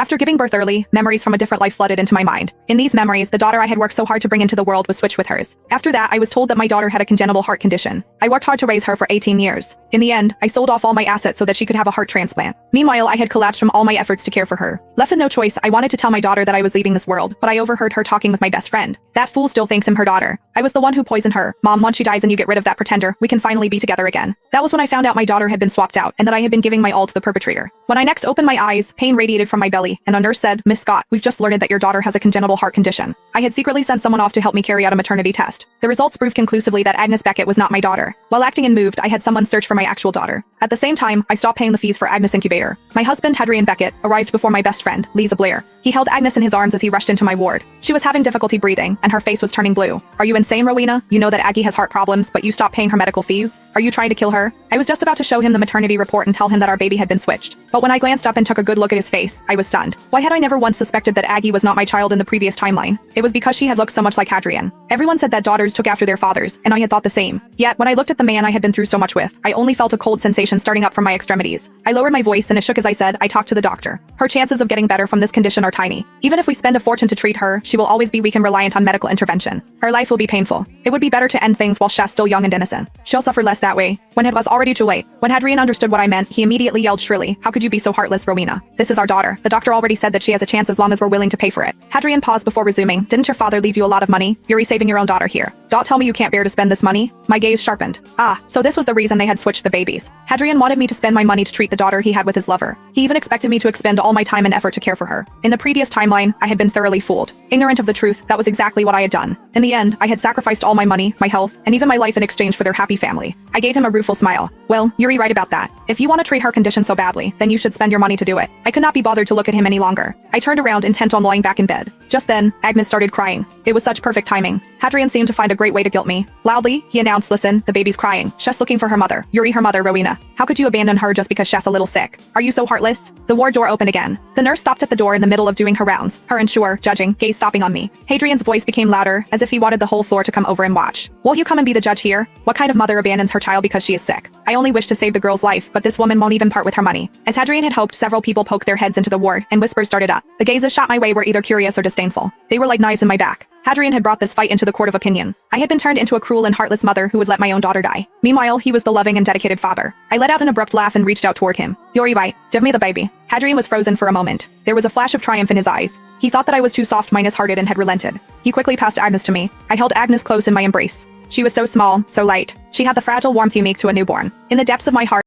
After giving birth early, memories from a different life flooded into my mind. In these memories, the daughter I had worked so hard to bring into the world was switched with hers. After that, I was told that my daughter had a congenital heart condition. I worked hard to raise her for 18 years. In the end, I sold off all my assets so that she could have a heart transplant. Meanwhile, I had collapsed from all my efforts to care for her. Left with no choice, I wanted to tell my daughter that I was leaving this world, but I overheard her talking with my best friend. That fool still thinks I'm her daughter. I was the one who poisoned her. Mom, once she dies and you get rid of that pretender, we can finally be together again. That was when I found out my daughter had been swapped out and that I had been giving my all to the perpetrator. When I next opened my eyes, pain radiated from my belly, and a nurse said, "Miss Scott, we've just learned that your daughter has a congenital heart condition." I had secretly sent someone off to help me carry out a maternity test. The results proved conclusively that Agnes Beckett was not my daughter. While acting and moved, I had someone search for my actual daughter. At the same time, I stopped paying the fees for Agnes Incubator. My husband, Hadrian Beckett, arrived before my best friend, Lisa Blair. He held Agnes in his arms as he rushed into my ward. She was having difficulty breathing, and her face was turning blue. "Are you insane, Rowena? You know that Aggie has heart problems, but you stopped paying her medical fees? Are you trying to kill her?" I was just about to show him the maternity report and tell him that our baby had been switched. But when I glanced up and took a good look at his face, I was stunned. Why had I never once suspected that Aggie was not my child in the previous timeline? It was because she had looked so much like Hadrian. Everyone said that daughters took after their fathers, and I had thought the same. Yet, when I looked at the man I had been through so much with, I only felt a cold sensation starting up from my extremities. I lowered my voice and it shook as I said, "I talked to the doctor. Her chances of getting better from this condition are tiny. Even if we spend a fortune to treat her, she will always be weak and reliant on medical intervention. Her life will be painful. It would be better to end things while she's still young and innocent. She'll suffer less that way." When it was already too late. When Hadrian understood what I meant, he immediately yelled shrilly, "How could you be so heartless, Rowena? This is our daughter. The doctor already said that she has a chance as long as we're willing to pay for it." Hadrian paused before resuming, "Didn't your father leave you a lot of money? You're saving your own daughter here. Don't tell me you can't bear to spend this money." My gaze sharpened. Ah, so this was the reason they had switched the babies. Hadrian wanted me to spend my money to treat the daughter he had with his lover. He even expected me to expend all my time and effort to care for her. In the previous timeline, I had been thoroughly fooled. Ignorant of the truth, that was exactly what I had done. In the end, I had sacrificed all my money, my health, and even my life in exchange for their happy family. I gave him a rueful smile. "Well, you're right about that. If you want to treat her condition so badly, then you should spend your money to do it." I could not be bothered to look at him any longer. I turned around, intent on lying back in bed. Just then, Agnes started crying. It was such perfect timing. Hadrian seemed to find a great way to guilt me. Loudly, he announced, "Listen, the baby's crying. She's looking for her mother. Yuri, her mother, Rowena. How could you abandon her just because she's a little sick? Are you so heartless?" The ward door opened again. The nurse stopped at the door in the middle of doing her rounds, her unsure, judging, gaze stopping on me. Hadrian's voice became louder, as if he wanted the whole floor to come over and watch. "Won't you come and be the judge here? What kind of mother abandons her child because she is sick? I only wish to save the girl's life, but this woman won't even part with her money." As Hadrian had hoped, several people poked their heads into the ward, and whispers started up. The gazes shot my way were either curious or disdainful. They were like knives in my back. Hadrian had brought this fight into the court of opinion. I had been turned into a cruel and heartless mother who would let my own daughter die. Meanwhile, he was the loving and dedicated father. I let out an abrupt laugh and reached out toward him. "Yuri, right, give me the baby." Hadrian was frozen for a moment. There was a flash of triumph in his eyes. He thought that I was too soft-hearted and had relented. He quickly passed Agnes to me. I held Agnes close in my embrace. She was so small, so light. She had the fragile warmth unique to a newborn. In the depths of my heart,